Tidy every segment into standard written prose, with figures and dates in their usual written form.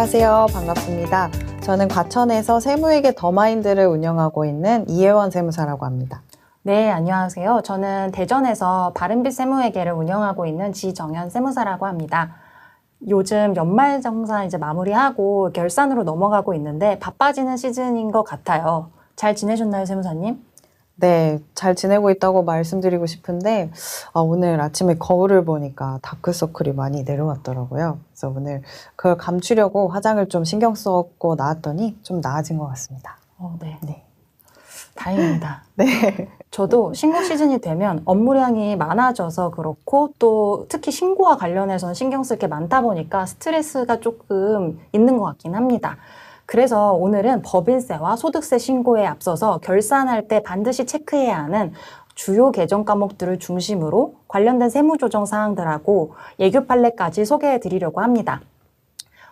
안녕하세요. 반갑습니다. 저는 과천에서 세무회계 더마인드를 운영하고 있는 이혜원 세무사라고 합니다. 네, 안녕하세요. 저는 대전에서 바른빛 세무회계를 운영하고 있는 지정현 세무사라고 합니다. 요즘 연말정산 이제 마무리하고 결산으로 넘어가고 있는데 바빠지는 시즌인 것 같아요. 잘 지내셨나요, 세무사님? 네, 잘 지내고 있다고 말씀드리고 싶은데 오늘 아침에 거울을 보니까 다크서클이 많이 내려왔더라고요. 그래서 오늘 그걸 감추려고 화장을 좀 신경 썼고 나왔더니 좀 나아진 것 같습니다. 네. 네. 다행입니다. 네. 저도 신고 시즌이 되면 업무량이 많아져서 그렇고 또 특히 신고와 관련해서는 신경 쓸 게 많다 보니까 스트레스가 조금 있는 것 같긴 합니다. 그래서 오늘은 법인세와 소득세 신고에 앞서서 결산할 때 반드시 체크해야 하는 주요 개정 과목들을 중심으로 관련된 세무조정 사항들하고 예규 판례까지 소개해 드리려고 합니다.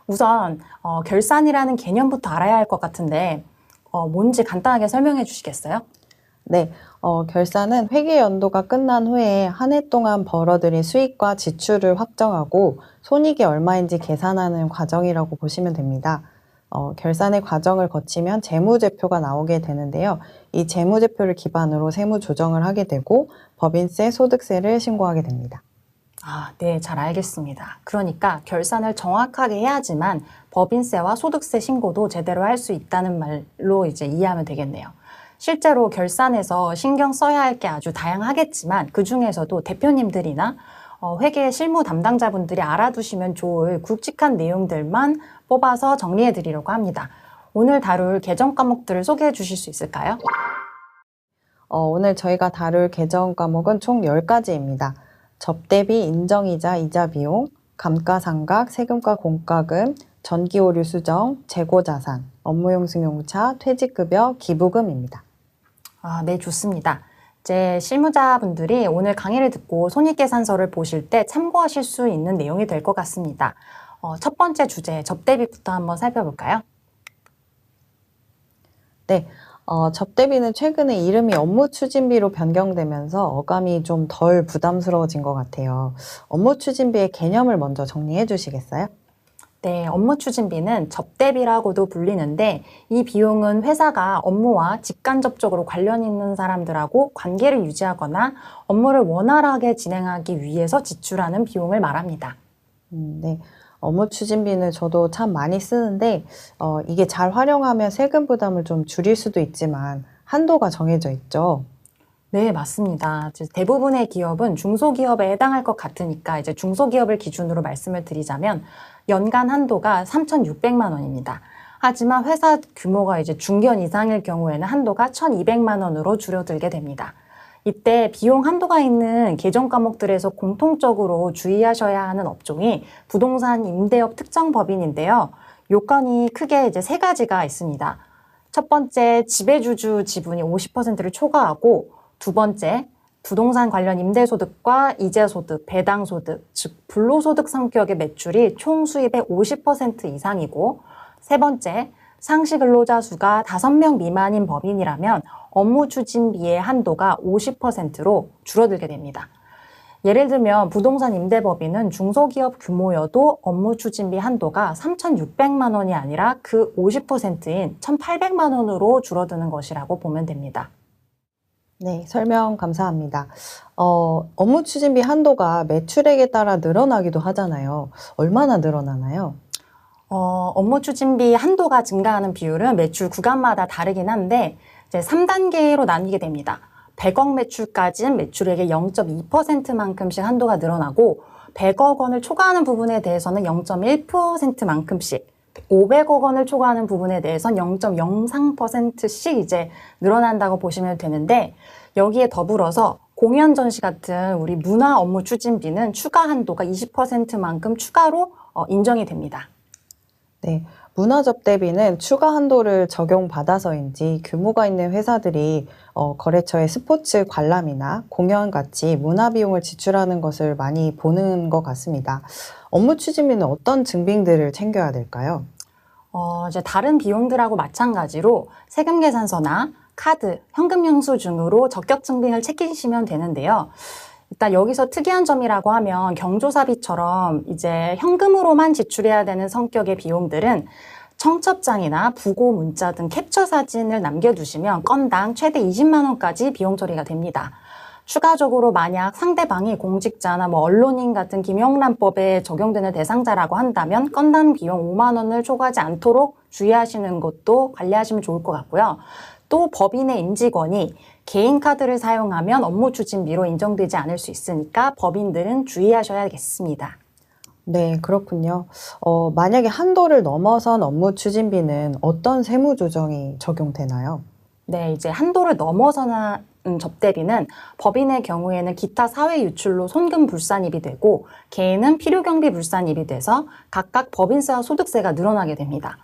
우선 결산이라는 개념부터 알아야 할 것 같은데 뭔지 간단하게 설명해 주시겠어요? 네, 결산은 회계 연도가 끝난 후에 한 해 동안 벌어들인 수익과 지출을 확정하고 손익이 얼마인지 계산하는 과정이라고 보시면 됩니다. 결산의 과정을 거치면 재무제표가 나오게 되는데요. 이 재무제표를 기반으로 세무 조정을 하게 되고 법인세, 소득세를 신고하게 됩니다. 네, 잘 알겠습니다. 그러니까 결산을 정확하게 해야지만 법인세와 소득세 신고도 제대로 할 수 있다는 말로 이제 이해하면 되겠네요. 실제로 결산에서 신경 써야 할 게 아주 다양하겠지만 그 중에서도 대표님들이나 회계 실무 담당자분들이 알아두시면 좋을 굵직한 내용들만 뽑아서 정리해 드리려고 합니다. 오늘 다룰 개정 과목들을 소개해 주실 수 있을까요? 오늘 저희가 다룰 개정 과목은 총 10가지입니다. 접대비, 인정이자, 이자 비용, 감가상각, 세금과 공과금, 전기오류 수정, 재고자산, 업무용 승용차, 퇴직급여, 기부금입니다. 네, 좋습니다. 이제 실무자분들이 오늘 강의를 듣고 손익계산서를 보실 때 참고하실 수 있는 내용이 될 것 같습니다. 첫 번째 주제, 접대비부터 한번 살펴볼까요? 네, 접대비는 최근에 이름이 업무추진비로 변경되면서 어감이 좀 덜 부담스러워진 것 같아요. 업무추진비의 개념을 먼저 정리해 주시겠어요? 네, 업무추진비는 접대비라고도 불리는데 이 비용은 회사가 업무와 직간접적으로 관련 있는 사람들하고 관계를 유지하거나 업무를 원활하게 진행하기 위해서 지출하는 비용을 말합니다. 네. 업무추진비는 저도 참 많이 쓰는데 이게 잘 활용하면 세금 부담을 좀 줄일 수도 있지만 한도가 정해져 있죠. 네, 맞습니다. 대부분의 기업은 중소기업에 해당할 것 같으니까 이제 중소기업을 기준으로 말씀을 드리자면 연간 한도가 3,600만 원입니다. 하지만 회사 규모가 이제 중견 이상일 경우에는 한도가 1,200만 원으로 줄어들게 됩니다. 이때 비용 한도가 있는 개정 과목들에서 공통적으로 주의하셔야 하는 업종이 부동산 임대업 특정 법인인데요. 요건이 크게 이제 세 가지가 있습니다. 첫 번째, 지배주주 지분이 50%를 초과하고 두 번째, 부동산 관련 임대소득과 이자소득, 배당소득, 즉 불로소득 성격의 매출이 총 수입의 50% 이상이고 세 번째, 상시 근로자 수가 5명 미만인 법인이라면 업무추진비의 한도가 50%로 줄어들게 됩니다. 예를 들면 부동산 임대법인은 중소기업 규모여도 업무추진비 한도가 3,600만 원이 아니라 그 50%인 1,800만 원으로 줄어드는 것이라고 보면 됩니다. 네, 설명 감사합니다. 업무추진비 한도가 매출액에 따라 늘어나기도 하잖아요. 얼마나 늘어나나요? 업무추진비 한도가 증가하는 비율은 매출 구간마다 다르긴 한데 이제 3단계로 나뉘게 됩니다. 100억 매출까지는 매출액의 0.2%만큼씩 한도가 늘어나고 100억 원을 초과하는 부분에 대해서는 0.1%만큼씩 500억 원을 초과하는 부분에 대해서는 0.03%씩 이제 늘어난다고 보시면 되는데 여기에 더불어서 공연 전시 같은 우리 문화 업무 추진비는 추가 한도가 20%만큼 추가로 인정이 됩니다. 네, 문화접대비는 추가 한도를 적용받아서인지 규모가 있는 회사들이 거래처에 스포츠 관람이나 공연 같이 문화 비용을 지출하는 것을 많이 보는 것 같습니다. 업무 추진비는 어떤 증빙들을 챙겨야 될까요? 이제 다른 비용들하고 마찬가지로 세금 계산서나 카드, 현금 영수증으로 적격 증빙을 챙기시면 되는데요. 일단 여기서 특이한 점이라고 하면 경조사비처럼 이제 현금으로만 지출해야 되는 성격의 비용들은 청첩장이나 부고 문자 등 캡처 사진을 남겨두시면 건당 최대 20만 원까지 비용 처리가 됩니다. 추가적으로 만약 상대방이 공직자나 언론인 같은 김영란법에 적용되는 대상자라고 한다면 건당 비용 5만 원을 초과하지 않도록 주의하시는 것도 관리하시면 좋을 것 같고요. 또 법인의 임직원이 개인 카드를 사용하면 업무 추진비로 인정되지 않을 수 있으니까 법인들은 주의하셔야겠습니다. 네, 그렇군요. 만약에 한도를 넘어선 업무 추진비는 어떤 세무 조정이 적용되나요? 네, 이제 한도를 넘어서는 접대비는 법인의 경우에는 기타 사회 유출로 손금 불산입이 되고 개인은 필요경비 불산입이 돼서 각각 법인세와 소득세가 늘어나게 됩니다.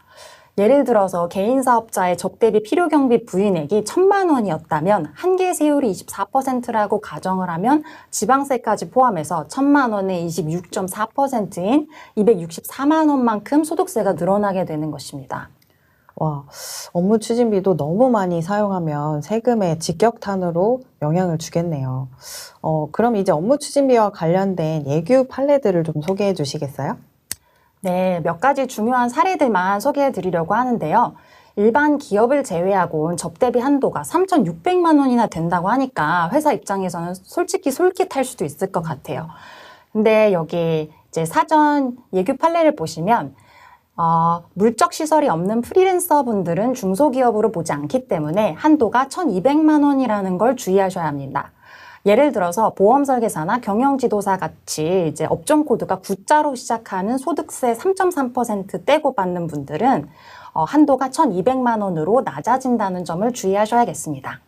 예를 들어서 개인 사업자의 접대비 필요경비 부인액이 1,000만 원이었다면 한계 세율이 24%라고 가정을 하면 지방세까지 포함해서 1,000만 원의 26.4%인 264만 원만큼 소득세가 늘어나게 되는 것입니다. 와, 업무 추진비도 너무 많이 사용하면 세금의 직격탄으로 영향을 주겠네요. 그럼 이제 업무 추진비와 관련된 예규 판례들을 좀 소개해 주시겠어요? 네, 몇 가지 중요한 사례들만 소개해 드리려고 하는데요. 일반 기업을 제외하고는 접대비 한도가 3,600만 원이나 된다고 하니까 회사 입장에서는 솔직히 솔깃할 수도 있을 것 같아요. 근데 여기 이제 사전 예규 판례를 보시면 물적 시설이 없는 프리랜서 분들은 중소기업으로 보지 않기 때문에 한도가 1,200만 원이라는 걸 주의하셔야 합니다. 예를 들어서 보험 설계사나 경영지도사 같이 이제 업종 코드가 9자로 시작하는 소득세 3.3% 떼고 받는 분들은 한도가 1,200만 원으로 낮아진다는 점을 주의하셔야겠습니다.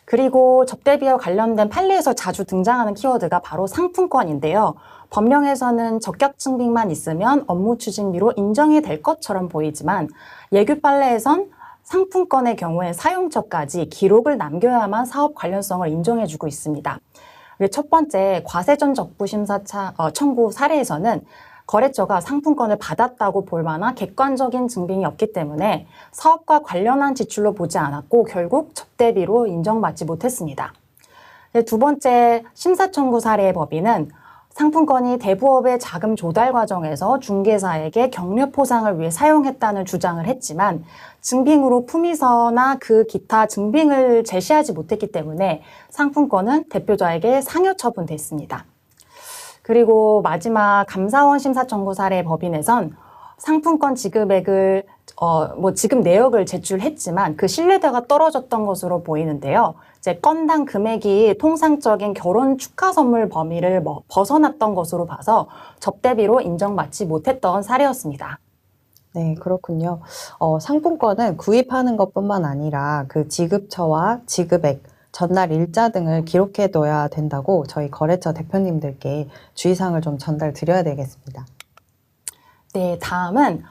그리고 접대비와 관련된 판례에서 자주 등장하는 키워드가 바로 상품권인데요. 법령에서는 적격증빙만 있으면 업무 추진비로 인정이 될 것처럼 보이지만 예규 판례에선 상품권의 경우엔 사용처까지 기록을 남겨야만 사업 관련성을 인정해주고 있습니다. 첫 번째 과세전 적부 심사 청구 사례에서는 거래처가 상품권을 받았다고 볼 만한 객관적인 증빙이 없기 때문에 사업과 관련한 지출로 보지 않았고 결국 접대비로 인정받지 못했습니다. 두 번째 심사 청구 사례의 법인은 상품권이 대부업의 자금 조달 과정에서 중개사에게 격려 포상을 위해 사용했다는 주장을 했지만 증빙으로 품위서나 그 기타 증빙을 제시하지 못했기 때문에 상품권은 대표자에게 상여 처분됐습니다. 그리고 마지막 감사원 심사 청구 사례 법인에선 상품권 지급액을 지급 내역을 제출했지만 그 신뢰도가 떨어졌던 것으로 보이는데요. 이제 건당 금액이 통상적인 결혼 축하 선물 범위를 벗어났던 것으로 봐서 접대비로 인정받지 못했던 사례였습니다. 네, 그렇군요. 상품권은 구입하는 것뿐만 아니라 그 지급처와 지급액, 전날 일자 등을 기록해둬야 된다고 저희 거래처 대표님들께 주의사항을 좀 전달 드려야 되겠습니다. 네, 다음은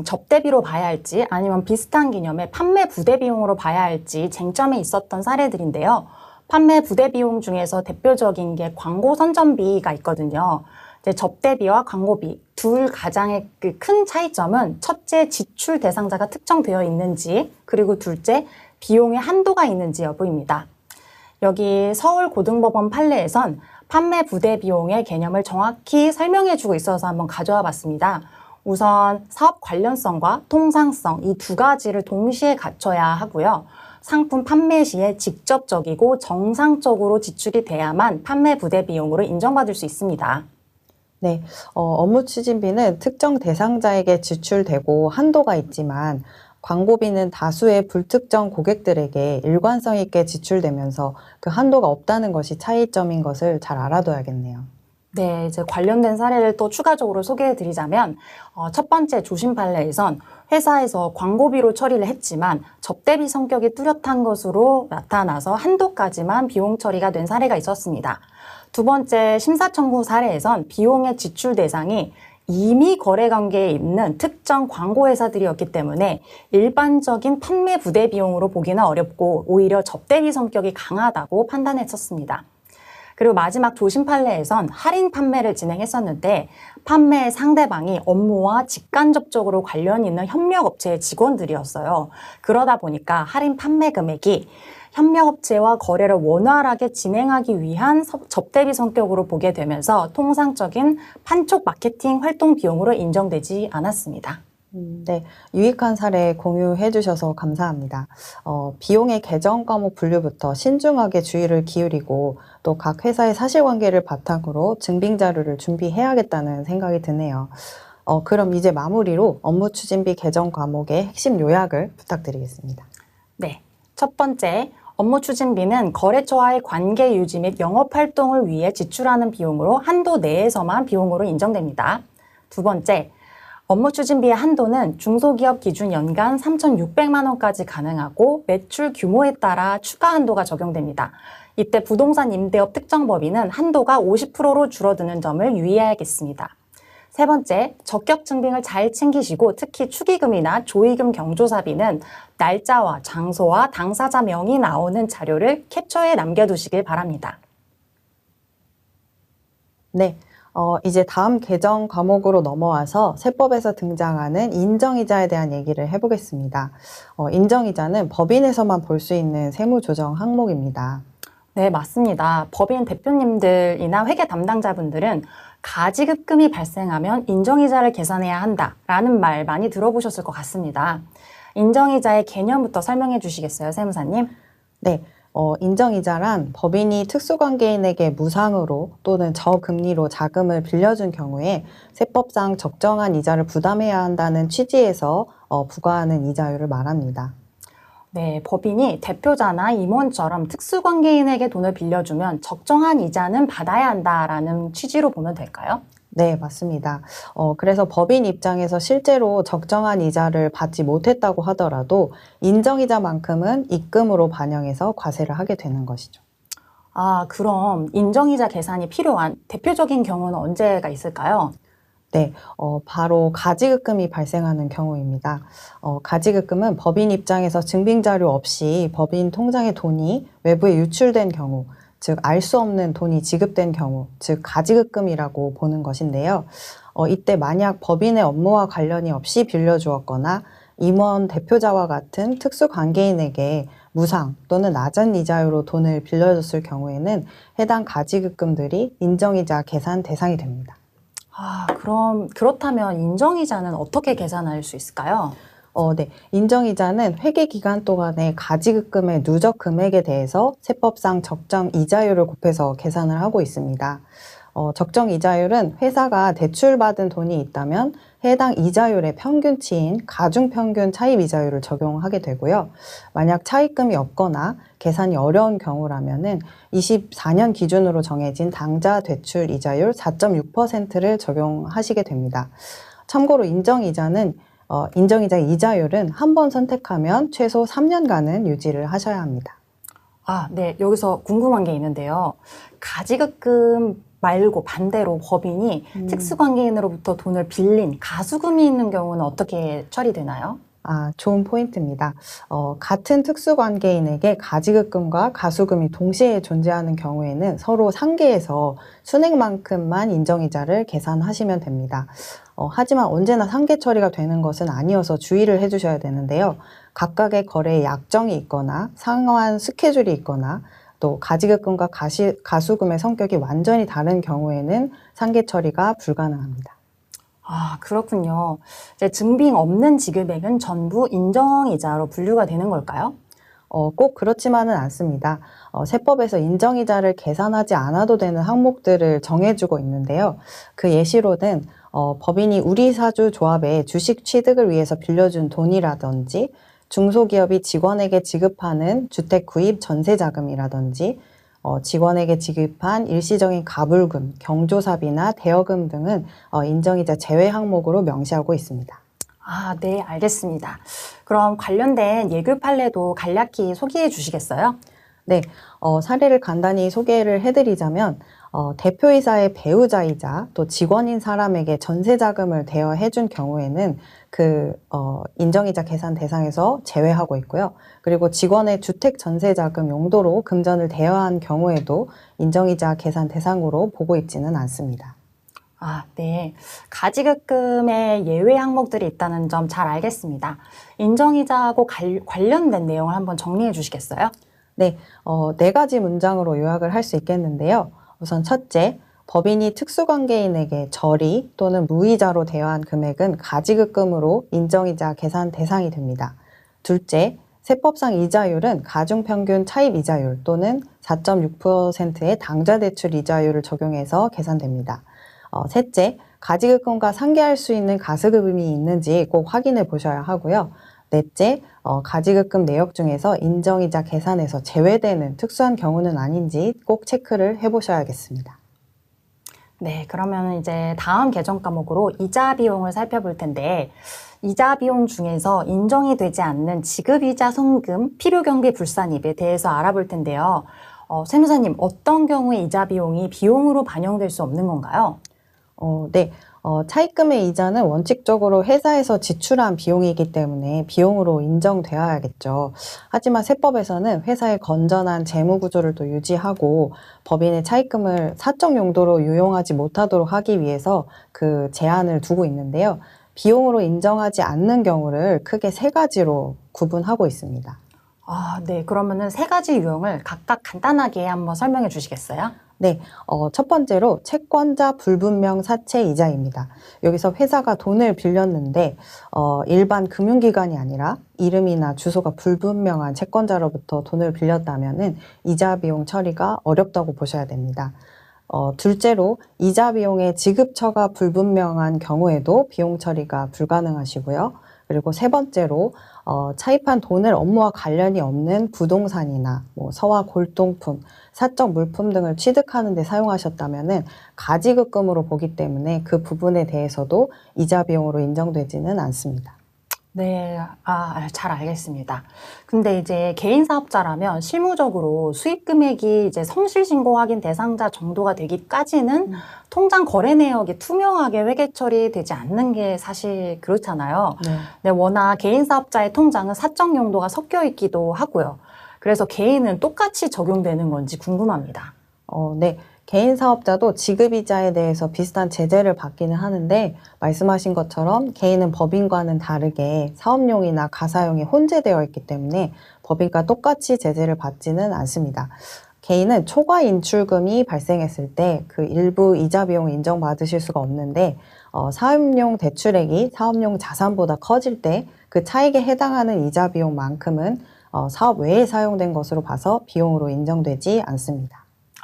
접대비로 봐야 할지 아니면 비슷한 개념의 판매 부대 비용으로 봐야 할지 쟁점이 있었던 사례들인데요. 판매 부대 비용 중에서 대표적인 게 광고 선전비가 있거든요. 이제 접대비와 광고비 둘 가장의 그 큰 차이점은 첫째 지출 대상자가 특정되어 있는지 그리고 둘째 비용의 한도가 있는지 여부입니다. 여기 서울고등법원 판례에선 판매 부대 비용의 개념을 정확히 설명해주고 있어서 한번 가져와 봤습니다. 우선 사업 관련성과 통상성 이 두 가지를 동시에 갖춰야 하고요. 상품 판매 시에 직접적이고 정상적으로 지출이 돼야만 판매 부대 비용으로 인정받을 수 있습니다. 네, 업무 추진비는 특정 대상자에게 지출되고 한도가 있지만 광고비는 다수의 불특정 고객들에게 일관성 있게 지출되면서 그 한도가 없다는 것이 차이점인 것을 잘 알아둬야겠네요. 네, 이제 관련된 사례를 또 추가적으로 소개해 드리자면 첫 번째 조심 판례에선 회사에서 광고비로 처리를 했지만 접대비 성격이 뚜렷한 것으로 나타나서 한도까지만 비용 처리가 된 사례가 있었습니다. 두 번째 심사 청구 사례에선 비용의 지출 대상이 이미 거래 관계에 있는 특정 광고 회사들이었기 때문에 일반적인 판매 부대 비용으로 보기는 어렵고 오히려 접대비 성격이 강하다고 판단했었습니다. 그리고 마지막 도심 판례에선 할인 판매를 진행했었는데 판매 상대방이 업무와 직간접적으로 관련 있는 협력업체의 직원들이었어요. 그러다 보니까 할인 판매 금액이 협력업체와 거래를 원활하게 진행하기 위한 접대비 성격으로 보게 되면서 통상적인 판촉 마케팅 활동 비용으로 인정되지 않았습니다. 네, 유익한 사례 공유해 주셔서 감사합니다. 비용의 계정 과목 분류부터 신중하게 주의를 기울이고 또 각 회사의 사실관계를 바탕으로 증빙 자료를 준비해야겠다는 생각이 드네요. 그럼 이제 마무리로 업무 추진비 계정 과목의 핵심 요약을 부탁드리겠습니다. 네. 첫 번째, 업무 추진비는 거래처와의 관계 유지 및 영업 활동을 위해 지출하는 비용으로 한도 내에서만 비용으로 인정됩니다. 두 번째, 업무 추진비의 한도는 중소기업 기준 연간 3,600만 원까지 가능하고 매출 규모에 따라 추가 한도가 적용됩니다. 이때 부동산 임대업 특정 법인은 한도가 50%로 줄어드는 점을 유의해야겠습니다. 세 번째, 적격 증빙을 잘 챙기시고 특히 축의금이나 조의금 경조사비는 날짜와 장소와 당사자 명이 나오는 자료를 캡처해 남겨두시길 바랍니다. 네, 이제 다음 계정 과목으로 넘어와서 세법에서 등장하는 인정이자에 대한 얘기를 해보겠습니다. 인정이자는 법인에서만 볼 수 있는 세무조정 항목입니다. 네, 맞습니다. 법인 대표님들이나 회계 담당자분들은 가지급금이 발생하면 인정이자를 계산해야 한다라는 말 많이 들어보셨을 것 같습니다. 인정이자의 개념부터 설명해 주시겠어요, 세무사님? 네, 인정이자란 법인이 특수관계인에게 무상으로 또는 저금리로 자금을 빌려준 경우에 세법상 적정한 이자를 부담해야 한다는 취지에서 부과하는 이자율을 말합니다. 네, 법인이 대표자나 임원처럼 특수관계인에게 돈을 빌려주면 적정한 이자는 받아야 한다라는 취지로 보면 될까요? 네, 맞습니다. 그래서 법인 입장에서 실제로 적정한 이자를 받지 못했다고 하더라도 인정이자만큼은 입금으로 반영해서 과세를 하게 되는 것이죠. 아, 그럼 인정이자 계산이 필요한 대표적인 경우는 언제가 있을까요? 네, 바로 가지급금이 발생하는 경우입니다. 가지급금은 법인 입장에서 증빙자료 없이 법인 통장에 돈이 외부에 유출된 경우, 즉 알 수 없는 돈이 지급된 경우, 즉 가지급금이라고 보는 것인데요. 이때 만약 법인의 업무와 관련이 없이 빌려주었거나 임원 대표자와 같은 특수관계인에게 무상 또는 낮은 이자율로 돈을 빌려줬을 경우에는 해당 가지급금들이 인정이자 계산 대상이 됩니다. 아, 그렇다면 인정이자는 어떻게 계산할 수 있을까요? 네. 인정이자는 회계 기간 동안의 가지급금의 누적 금액에 대해서 세법상 적정 이자율을 곱해서 계산을 하고 있습니다. 적정 이자율은 회사가 대출받은 돈이 있다면 해당 이자율의 평균치인 가중평균 차입 이자율을 적용하게 되고요. 만약 차입금이 없거나 계산이 어려운 경우라면은 24년 기준으로 정해진 당좌 대출 이자율 4.6%를 적용하시게 됩니다. 참고로 인정이자 이자율은 한 번 선택하면 최소 3년간은 유지를 하셔야 합니다. 아, 네. 여기서 궁금한 게 있는데요. 가지급금 말고 반대로 법인이 특수관계인으로부터 돈을 빌린 가수금이 있는 경우는 어떻게 처리되나요? 좋은 포인트입니다. 같은 특수관계인에게 가지급금과 가수금이 동시에 존재하는 경우에는 서로 상계해서 순액만큼만 인정이자를 계산하시면 됩니다. 하지만 언제나 상계 처리가 되는 것은 아니어서 주의를 해주셔야 되는데요. 각각의 거래에 약정이 있거나 상환 스케줄이 있거나 또 가지급금과 가수금의 성격이 완전히 다른 경우에는 상계 처리가 불가능합니다. 아, 그렇군요. 이제 증빙 없는 지급액은 전부 인정이자로 분류가 되는 걸까요? 꼭 그렇지만은 않습니다. 세법에서 인정이자를 계산하지 않아도 되는 항목들을 정해주고 있는데요. 그 예시로는 법인이 우리사주 조합에 주식 취득을 위해서 빌려준 돈이라든지 중소기업이 직원에게 지급하는 주택 구입 전세 자금이라든지 직원에게 지급한 일시적인 가불금, 경조사비나 대여금 등은 인정이자 제외 항목으로 명시하고 있습니다. 아, 네, 알겠습니다. 그럼 관련된 예규 판례도 간략히 소개해 주시겠어요? 네, 사례를 간단히 소개를 해드리자면 대표이사의 배우자이자 또 직원인 사람에게 전세 자금을 대여해준 경우에는 인정이자 계산 대상에서 제외하고 있고요. 그리고 직원의 주택 전세 자금 용도로 금전을 대여한 경우에도 인정이자 계산 대상으로 보고 있지는 않습니다. 아, 네. 가지급금에 예외 항목들이 있다는 점 잘 알겠습니다. 인정이자하고 관련된 내용을 한번 정리해 주시겠어요? 네, 네 가지 문장으로 요약을 할 수 있겠는데요. 우선 첫째, 법인이 특수관계인에게 저리 또는 무이자로 대여한 금액은 가지급금으로 인정이자 계산 대상이 됩니다. 둘째, 세법상 이자율은 가중평균 차입 이자율 또는 4.6%의 당좌대출 이자율을 적용해서 계산됩니다. 셋째, 가지급금과 상계할 수 있는 가스급금이 있는지 꼭 확인해 보셔야 하고요. 넷째, 가지급금 내역 중에서 인정이자 계산에서 제외되는 특수한 경우는 아닌지 꼭 체크를 해보셔야겠습니다. 네, 그러면 이제 다음 개정 과목으로 이자 비용을 살펴볼 텐데, 이자 비용 중에서 인정이 되지 않는 지급이자 송금, 필요경비 불산입에 대해서 알아볼 텐데요. 세무사님, 어떤 경우에 이자 비용이 비용으로 반영될 수 없는 건가요? 네. 차입금의 이자는 원칙적으로 회사에서 지출한 비용이기 때문에 비용으로 인정되어야겠죠. 하지만 세법에서는 회사의 건전한 재무 구조를 또 유지하고 법인의 차입금을 사적 용도로 유용하지 못하도록 하기 위해서 그 제한을 두고 있는데요. 비용으로 인정하지 않는 경우를 크게 세 가지로 구분하고 있습니다. 아, 네. 그러면은 세 가지 유형을 각각 간단하게 한번 설명해 주시겠어요? 네, 첫 번째로 채권자 불분명 사채 이자입니다. 여기서 회사가 돈을 빌렸는데 일반 금융기관이 아니라 이름이나 주소가 불분명한 채권자로부터 돈을 빌렸다면은 이자 비용 처리가 어렵다고 보셔야 됩니다. 둘째로 이자 비용의 지급처가 불분명한 경우에도 비용 처리가 불가능하시고요. 그리고 세 번째로 차입한 돈을 업무와 관련이 없는 부동산이나 서화 골동품, 사적 물품 등을 취득하는 데 사용하셨다면은 가지급금으로 보기 때문에 그 부분에 대해서도 이자 비용으로 인정되지는 않습니다. 네, 잘 알겠습니다. 근데 이제 개인 사업자라면 실무적으로 수입 금액이 이제 성실 신고 확인 대상자 정도가 되기까지는 통장 거래 내역이 투명하게 회계 처리되지 않는 게 사실 그렇잖아요. 네. 근데 워낙 개인 사업자의 통장은 사적 용도가 섞여 있기도 하고요. 그래서 개인은 똑같이 적용되는 건지 궁금합니다. 네. 개인 사업자도 지급이자에 대해서 비슷한 제재를 받기는 하는데 말씀하신 것처럼 개인은 법인과는 다르게 사업용이나 가사용이 혼재되어 있기 때문에 법인과 똑같이 제재를 받지는 않습니다. 개인은 초과 인출금이 발생했을 때 그 일부 이자 비용을 인정받으실 수가 없는데 사업용 대출액이 사업용 자산보다 커질 때 그 차익에 해당하는 이자 비용만큼은 사업 외에 사용된 것으로 봐서 비용으로 인정되지 않습니다.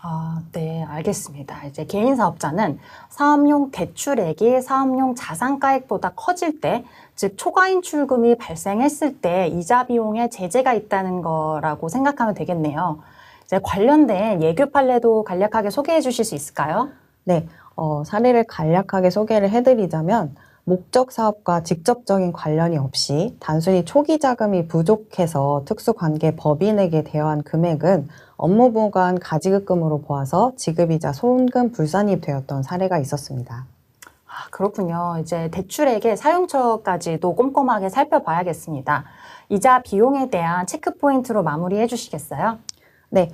아, 네, 알겠습니다. 이제 개인 사업자는 사업용 대출액이 사업용 자산가액보다 커질 때, 즉 초과 인출금이 발생했을 때 이자 비용에 제재가 있다는 거라고 생각하면 되겠네요. 이제 관련된 예규 판례도 간략하게 소개해 주실 수 있을까요? 네, 사례를 간략하게 소개를 해드리자면 목적 사업과 직접적인 관련이 없이 단순히 초기 자금이 부족해서 특수관계 법인에게 대여한 금액은 업무보관 가지급금으로 보아서 지급이자 송금 불산입 되었던 사례가 있었습니다. 아, 그렇군요. 이제 대출액의 사용처까지도 꼼꼼하게 살펴봐야겠습니다. 이자 비용에 대한 체크 포인트로 마무리해 주시겠어요? 네,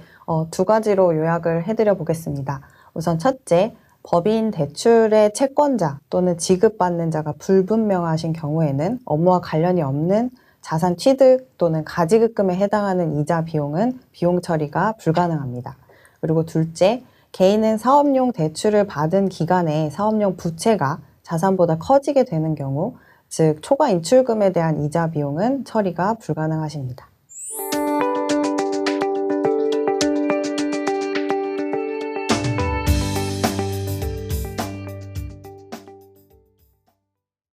두 가지로 요약을 해드려 보겠습니다. 우선 첫째, 법인 대출의 채권자 또는 지급받는 자가 불분명하신 경우에는 업무와 관련이 없는 자산 취득 또는 가지급금에 해당하는 이자 비용은 비용 처리가 불가능합니다. 그리고 둘째, 개인은 사업용 대출을 받은 기간에 사업용 부채가 자산보다 커지게 되는 경우, 즉 초과 인출금에 대한 이자 비용은 처리가 불가능하십니다.